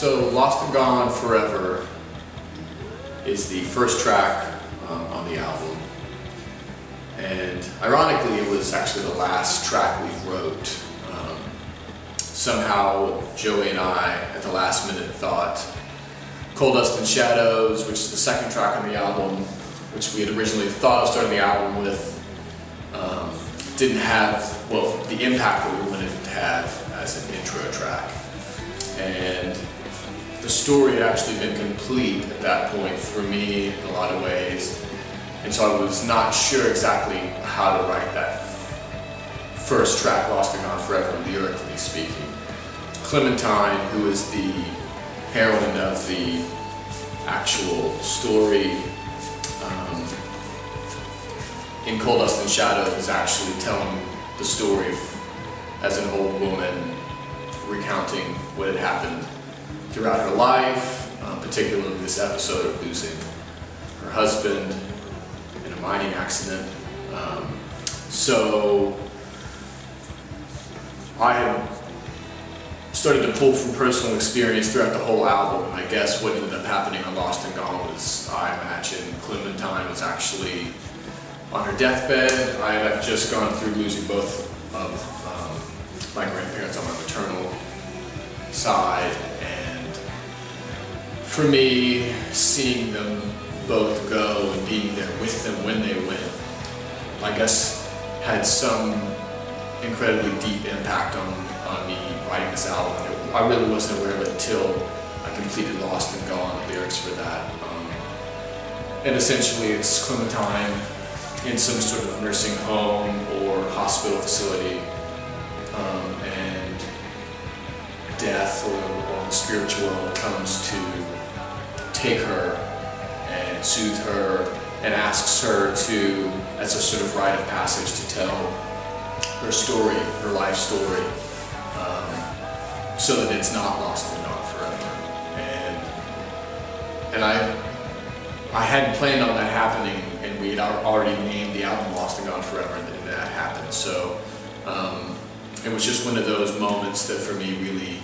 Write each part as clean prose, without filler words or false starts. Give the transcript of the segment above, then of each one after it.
So Lost and Gone Forever is the first track on the album, and ironically it was actually the last track we wrote. Somehow Joey and I at the last minute thought Coal Dust and Shadows, which is the second track on the album, which we had originally thought of starting the album with, didn't have, well, the impact that we wanted it to have as an intro track. And the story had actually been complete at that point for me in a lot of ways. And so I was not sure exactly how to write that first track, Lost and Gone Forever, lyrically speaking. Clementine, who is the heroine of the actual story, in Coal Dust and Shadows, is actually telling the story as an old woman recounting what had happened throughout her life, particularly this episode of losing her husband in a mining accident. So I had started to pull from personal experience throughout the whole album. I guess what ended up happening on Lost and Gone was, I imagine, Clementine was actually on her deathbed. I had just gone through losing both of my grandparents on my maternal side, and for me, seeing them both go and being there with them when they went, I guess had some incredibly deep impact on me writing this album. I really wasn't aware of it until I completed Lost and Gone, the lyrics for that. And essentially it's Clementine in some sort of nursing home or hospital facility, and death or the spiritual comes to take her and soothe her and asks her to, as a sort of rite of passage, to tell her story, her life story, so that it's not lost and gone forever. And I hadn't planned on that happening, and we had already named the album Lost and Gone Forever, and then that happened. So it was just one of those moments that for me really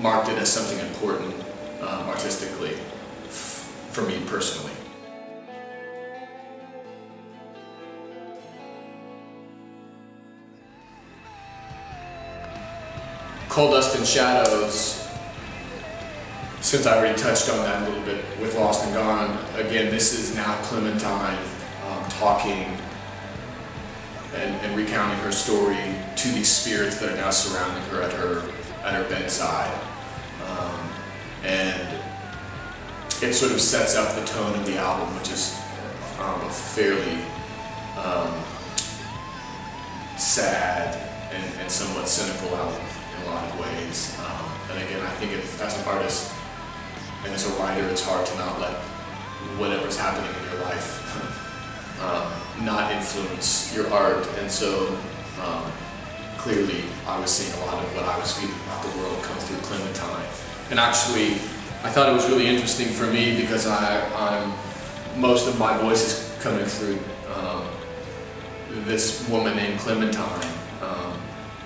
marked it as something important artistically for me personally. Coal Dust and Shadows, since I already touched on that a little bit with Lost and Gone, again, this is now Clementine talking and recounting her story to these spirits that are now surrounding her at her bedside. And it sort of sets up the tone of the album, which is a fairly sad and somewhat cynical album in a lot of ways. And again, I think as an artist and as a writer, it's hard to not let whatever's happening in your life not influence your art. And so clearly I was seeing a lot of what I was feeling about the world come through Clementine. And actually, I thought it was really interesting for me because most of my voice is coming through this woman named Clementine.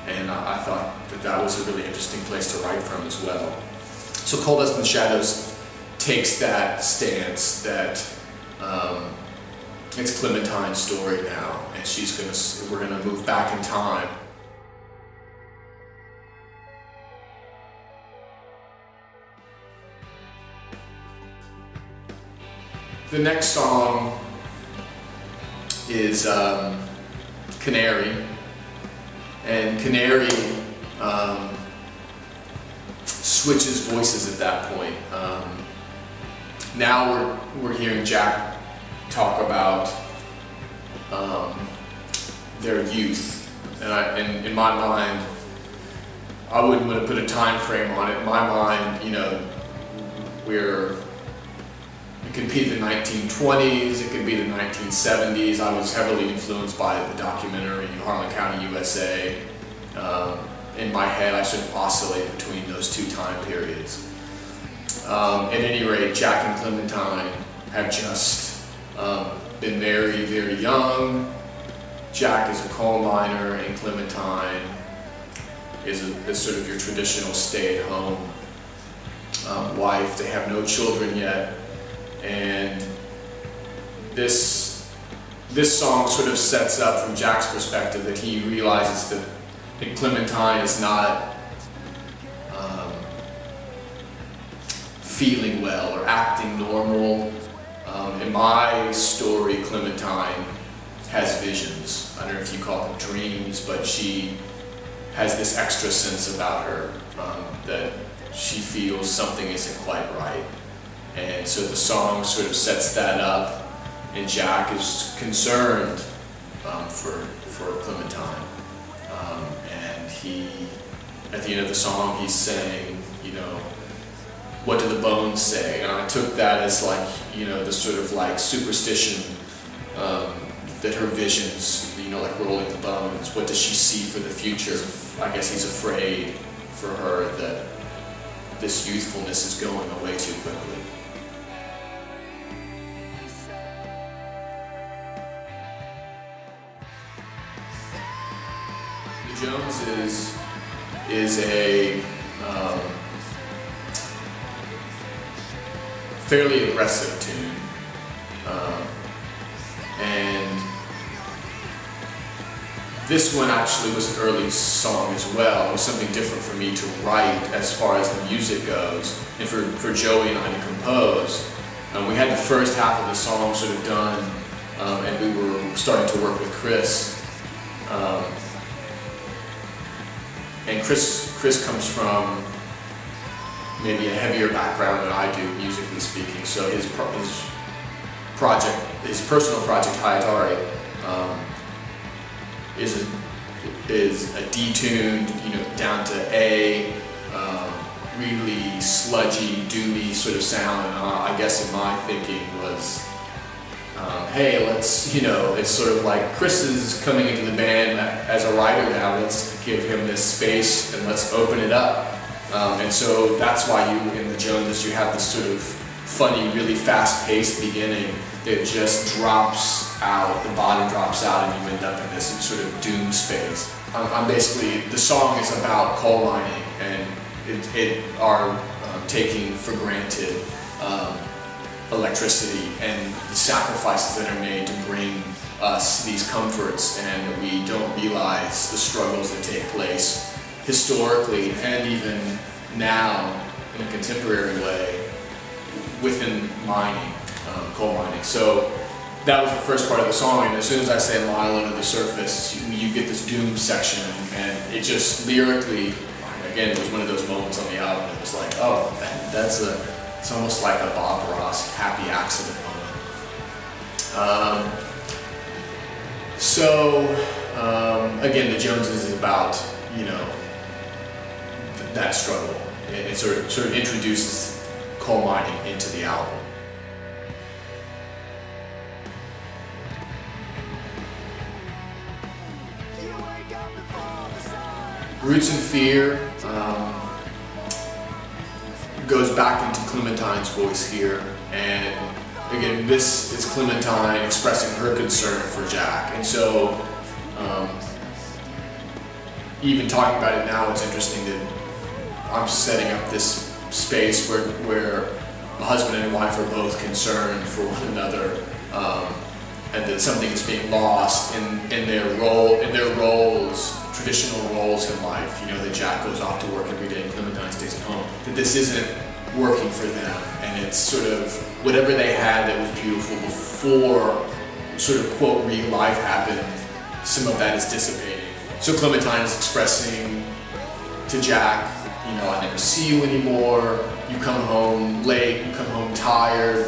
And I thought that was a really interesting place to write from as well. So Coal Dust and Shadows takes that stance that it's Clementine's story now, and we're gonna move back in time. The next song is Canary. And Canary switches voices at that point. Now we're hearing Jack talk about their youth, and in my mind, I wouldn't want to put a time frame on it. In my mind, you know, it could be the 1920s, it could be the 1970s. I was heavily influenced by the documentary Harlan County, USA. In my head, I sort of oscillate between those two time periods. At any rate, Jack and Clementine have just been married very young. Jack is a coal miner, and Clementine is sort of your traditional stay-at-home wife. They have no children yet, and this song sort of sets up, from Jack's perspective, that he realizes that Clementine is not feeling well or acting normal. In my story, Clementine has visions. I don't know if you call them dreams, but she has this extra sense about her that she feels something isn't quite right. And so the song sort of sets that up, and Jack is concerned for Clementine. And he, at the end of the song, he's saying, you know, what do the bones say? And I took that as like, you know, the sort of like superstition that her visions, you know, like rolling the bones. What does she see for the future? I guess he's afraid for her that this youthfulness is going away too quickly. The Joneses is a fairly aggressive tune, and this one actually was an early song as well. It was something different for me to write as far as the music goes, and for Joey and I to compose. We had the first half of the song sort of done, and we were starting to work with Chris. And Chris comes from maybe a heavier background than I do, musically speaking. So his personal project, Hayatari, is a detuned, you know, down to A, really sludgy, doomy sort of sound. And I guess in my thinking was, hey, let's, you know, it's sort of like Chris is coming into the band as a writer now. Let's give him this space and let's open it up. And so that's why in the Joneses you have this sort of funny, really fast-paced beginning that just drops out, the bottom drops out, and you end up in this sort of doom space. I'm basically, the song is about coal mining and our taking for granted electricity and the sacrifices that are made to bring us these comforts, and we don't realize the struggles that take place historically and even now in a contemporary way within mining, coal mining. So that was the first part of the song, and as soon as I say Mile Under the Surface, you get this doom section, and it just lyrically, again, it was one of those moments on the album. It was like, oh, it's almost like a Bob Ross happy accident moment. Again, the Joneses is about, you know, that struggle. It sort of introduces coal mining into the album. Roots and Fear goes back into Clementine's voice here, and again, this is Clementine expressing her concern for Jack. And so even talking about it now, it's interesting that I'm setting up this space where a husband and wife are both concerned for one another, and that something is being lost in their roles, traditional roles in life. You know, that Jack goes off to work every day and Clementine stays at home. That this isn't working for them, and it's sort of whatever they had that was beautiful before sort of quote real life happened, some of that is dissipating. So Clementine is expressing to Jack, you know, I never see you anymore, you come home late, you come home tired,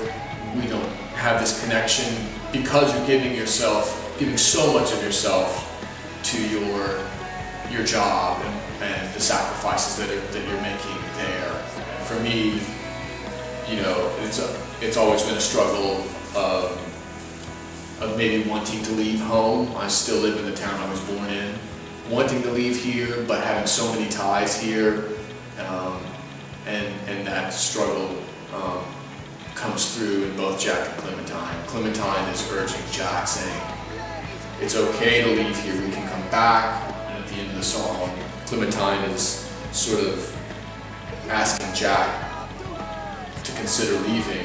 we don't have this connection, because you're giving so much of yourself to your job and the sacrifices that you're making there. And for me, you know, it's always been a struggle of maybe wanting to leave home. I still live in the town I was born in, wanting to leave here, but having so many ties here, and that struggle comes through in both Jack and Clementine. Clementine is urging Jack, saying, it's okay to leave here, we can come back. And at the end of the song, Clementine is sort of asking Jack to consider leaving.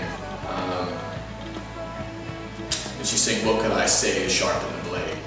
And she's saying, what could I say is sharper than a blade?